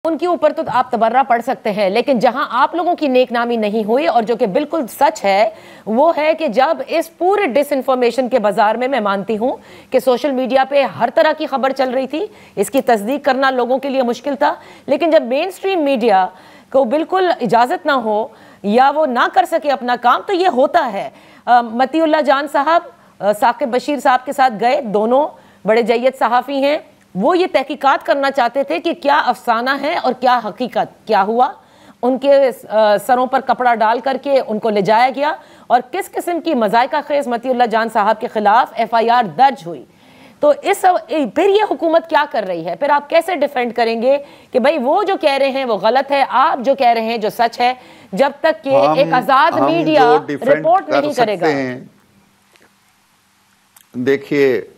उनके ऊपर तो आप तबर्रा पढ़ सकते हैं, लेकिन जहां आप लोगों की नेकनामी नहीं हुई और जो कि बिल्कुल सच है वो है कि जब इस पूरे डिसइंफॉर्मेशन के बाजार में, मैं मानती हूं कि सोशल मीडिया पे हर तरह की खबर चल रही थी, इसकी तस्दीक करना लोगों के लिए मुश्किल था, लेकिन जब मेन स्ट्रीम मीडिया को बिल्कुल इजाज़त ना हो या वो ना कर सके अपना काम तो ये होता है। मतीउल्लाह जान साहब साकिब बशीर साहब के साथ गए, दोनों बड़े जय्यद सहाफ़ी हैं, वो ये तहकीकात करना चाहते थे कि क्या अफसाना है और क्या हकीकत, क्या हुआ। उनके सरों पर कपड़ा डाल करके उनको ले जाया गया और किस किस्म की मज़ाइका खेज़ मतीउल्लाह जान साहब के खिलाफ FIR दर्ज हुई। तो फिर ये हुकूमत क्या कर रही है? फिर आप कैसे डिफेंड करेंगे कि भाई वो जो कह रहे हैं वो गलत है, आप जो कह रहे हैं जो सच है, जब तक कि एक आज़ाद मीडिया रिपोर्ट नहीं करेगा। देखिए,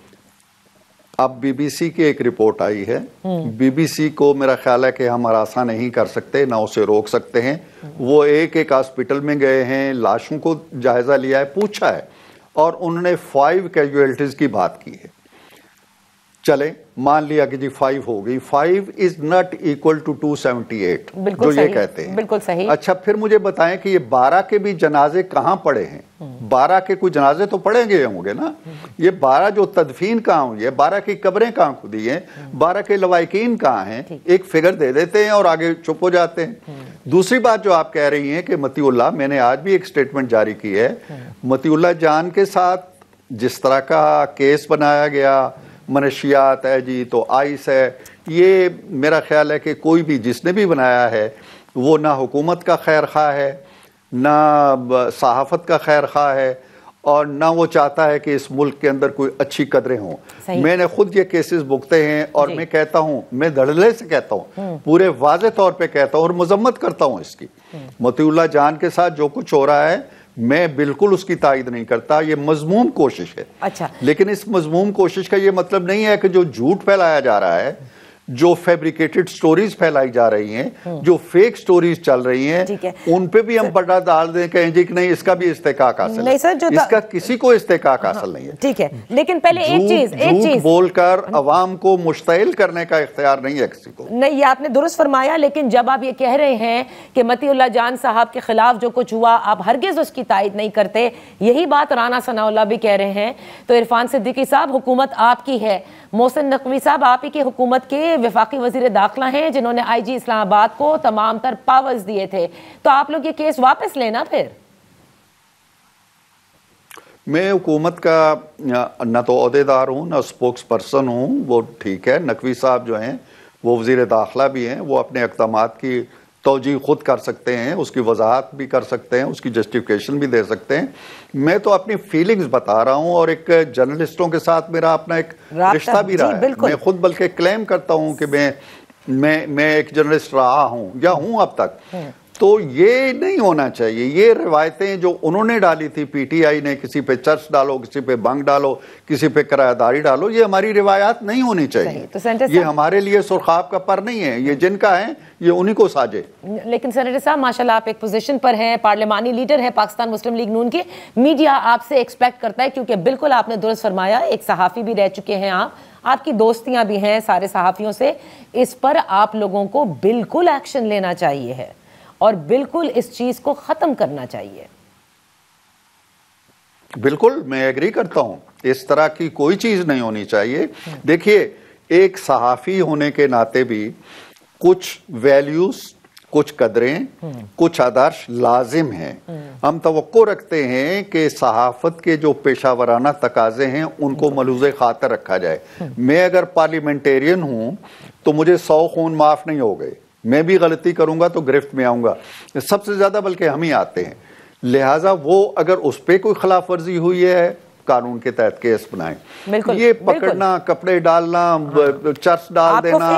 अब BBC की एक रिपोर्ट आई है, BBC को मेरा ख्याल है कि हम हरासा नहीं कर सकते, ना उसे रोक सकते हैं। वो एक हॉस्पिटल में गए हैं, लाशों को जायजा लिया है, पूछा है और उन्होंने 5 कैजुअलिटीज की बात की है। चले मान लिया कि जी 5 हो गई, 5 इज नॉट इक्वल टू 278 जो ये कहते हैं। बिल्कुल सही। अच्छा, फिर मुझे बताएं कि ये 12 के भी जनाजे कहाँ पड़े हैं? 12 के कोई जनाजे तो पड़े गए होंगे ना। ये 12 जो तदफीन कहाँ हुई है, 12 की कब्रें कहाँ खुदी हैं, 12 के लवाकिन कहाँ हैं, एक फिगर दे देते हैं और आगे चुप हो जाते हैं। दूसरी बात जो आप कह रही हैं कि मतीउल्लाह, मैंने आज भी एक स्टेटमेंट जारी की है, मतीउल्लाह जान के साथ जिस तरह का केस बनाया गया, मनशियात है जी, तो आइस है, ये मेरा ख्याल है कि कोई भी जिसने भी बनाया है वो ना हुकूमत का खैर खा है, ना सहाफ़त का खैर खा है, और ना वो चाहता है कि इस मुल्क के अंदर कोई अच्छी कदरें हों। मैंने खुद ये केसेस भुगते हैं और मैं कहता हूँ, मैं धड़ल्ले से कहता हूँ, पूरे वाज़े तौर पे कहता हूँ और मजम्मत करता हूँ इसकी। मतीउल्लाह जान के साथ जो कुछ हो रहा है मैं बिल्कुल उसकी तायद नहीं करता, ये मजमूम कोशिश है। अच्छा, लेकिन इस मजमूम कोशिश का ये मतलब नहीं है कि जो झूठ फैलाया जा रहा है, जो फैब्रिकेटेड स्टोरीज फैलाई जा रही हैं, जो फेक स्टोरीज चल रही हैं, उन पे भी हम पर्दा डाल दें, कहें जी कि नहीं इसका भी इस्तेकाक हासिल है। इसका किसी को इस्तेकाक हासिल नहीं है। ठीक है, लेकिन पहले एक चीज बोलकर अवाम को मुश्तइल करने का इख्तियार नहीं है किसी को। नहीं, ये आपने दुरुस्त फरमाया, लेकिन जब आप ये कह रहे हैं कि मतीउल्लाह जान साहब के खिलाफ जो कुछ हुआ आप हरगिज उसकी तायद नहीं करते, यही बात राना सनाउल्लाह भी कह रहे हैं, तो इरफान सिद्दीकी साहब हुकूमत आपकी है, मोहसिन नकवी साहब आप ही की हुकूमत के वफाकी वजीर दाखिला हैं जिन्होंने IG इस्लामाबाद को तमाम तर पावर्स दिए थे, तो आप लोग ये केस वापस लेना। फिर मैं हुकूमत का न तो ओहदेदार हूँ न स्पोक्स पर्सन हूँ, वो ठीक है। नकवी साहब जो हैं वो वजीर दाखिला भी हैं, वो अपने इक़दामात की तौजीह खुद कर सकते हैं, उसकी वजाहत भी कर सकते हैं, उसकी जस्टिफिकेशन भी दे सकते हैं। मैं तो अपनी फीलिंग्स बता रहा हूँ और एक जर्नलिस्टों के साथ मेरा अपना एक रिश्ता भी रहा है। मैं खुद बल्कि क्लेम करता हूँ कि मैं एक जर्नलिस्ट रहा हूँ या हूँ अब तक। तो ये नहीं होना चाहिए, ये रिवायतें जो उन्होंने डाली थी PTI ने, किसी पे चर्च डालो, किसी पे बंक डालो, किसी पे किराएदारी डालो, ये हमारी रिवायात नहीं होनी चाहिए। तो ये हमारे लिए सुरखाब का पर नहीं है, ये जिनका है ये उन्हीं को साजे। लेकिन सेनेटर साहब माशाल्लाह आप एक पोजीशन पर हैं, पार्लिमानी लीडर हैं पाकिस्तान मुस्लिम लीग नून के, मीडिया आपसे एक्सपेक्ट करता है, क्योंकि बिल्कुल आपने दुरुस्त फरमाया, एक सहाफ़ी भी रह चुके हैं आप, आपकी दोस्तियां भी हैं सारे सहाफ़ियों से, इस पर आप लोगों को बिल्कुल एक्शन लेना चाहिए है और बिल्कुल इस चीज को खत्म करना चाहिए। बिल्कुल मैं एग्री करता हूं, इस तरह की कोई चीज नहीं होनी चाहिए। देखिए, एक सहाफ़ी होने के नाते भी कुछ वैल्यूज, कुछ कदरें, कुछ आदर्श लाजिम हैं। हम तवक्को रखते हैं कि सहाफत के जो पेशावराना तकाजे हैं उनको मलूज़े खातर रखा जाए। मैं अगर पार्लियामेंटेरियन हूं तो मुझे 100 खून माफ नहीं हो गए, मैं भी गलती करूंगा तो गिरफ्त में आऊंगा, सबसे ज्यादा बल्कि हम ही आते हैं। लिहाजा वो अगर उस पर कोई खिलाफ वर्जी हुई है, कानून के तहत केस बनाएं। ये पकड़ना, कपड़े डालना, चर्च डाल देना,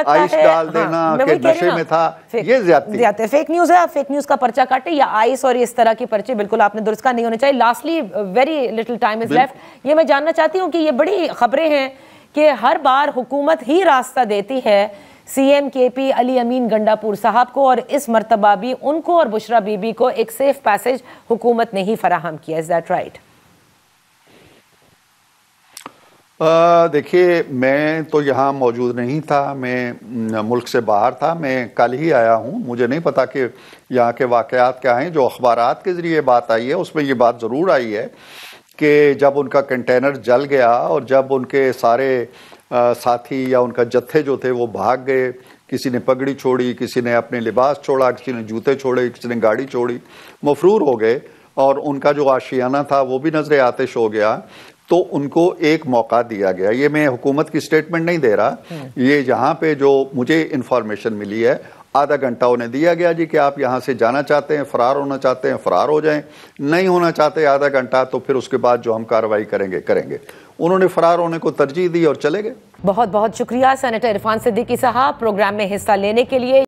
आइस डाल देना कि नशे में था, ये ज्यादती फेक न्यूज है। आप फेक न्यूज का पर्चा काटे या आइस और इस तरह के पर्चे बिल्कुल आपने दुरुस्त का नहीं होने चाहिए। Lastly, very little time is left, ये मैं जानना चाहती हूँ कि ये बड़ी खबरें हैं कि हर बार हुकूमत ही रास्ता देती है CM KP अली अमीन गंडापुर साहब को, और इस मरतबा भी उनको और बुशरा बीबी को एक सेफ पैसेज हुकूमत ने ही फराहम किया। Is that right? देखिए, मैं तो यहाँ मौजूद नहीं था, मैं मुल्क से बाहर था, मैं कल ही आया हूँ। मुझे नहीं पता कि यहाँ के वाक़यात क्या हैं। जो अखबारात के ज़रिए बात आई है उसमें ये बात ज़रूर आई है कि जब उनका कंटेनर जल गया और जब उनके सारे साथी या उनका जत्थे जो थे वो भाग गए, किसी ने पगड़ी छोड़ी, किसी ने अपने लिबास छोड़ा, किसी ने जूते छोड़े, किसी ने गाड़ी छोड़ी, मफरूर हो गए और उनका जो आशियाना था वो भी नजर आतिश हो गया। तो उनको एक मौका दिया गया। ये मैं हुकूमत की स्टेटमेंट नहीं दे रहा, ये यहाँ पे जो मुझे इंफॉर्मेशन मिली है, आधा घंटा उन्हें दिया गया जी कि आप यहाँ से जाना चाहते हैं, फरार होना चाहते हैं, फरार हो जाएं, नहीं होना चाहते आधा घंटा, तो फिर उसके बाद जो हम कार्रवाई करेंगे। उन्होंने फरार होने को तरजीह दी और चले गए। बहुत बहुत शुक्रिया सेनेटर इरफान सिद्दीकी साहब प्रोग्राम में हिस्सा लेने के लिए।